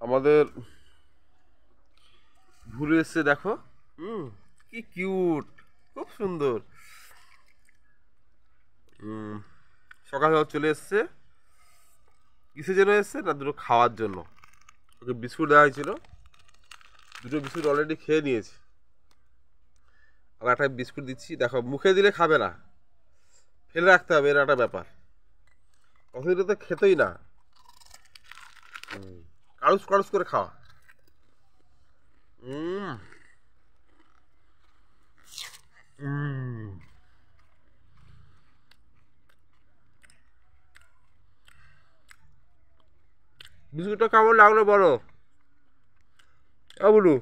আমাদের ভুরু এসছে দেখো। কি কিউট, খুব সুন্দর। সকাল সকাল চলে এসছে। কিসের জন্য এসছে না, দুটো খাওয়ার জন্য। ওকে বিস্কুট দেওয়া হয়েছিল, দুটো বিস্কুট অলরেডি খেয়ে নিয়েছে। আর একটা বিস্কুট দিচ্ছি, দেখো মুখে দিলে খাবে না, ফেলে রাখতে হবে, এর একটা ব্যাপার। অসুবিধা তো খেতেই না, কাড়ুস কাড়ুস করে খাওয়া। উম উম বিস্কুটটা কেমন লাগলো বলো, বলু?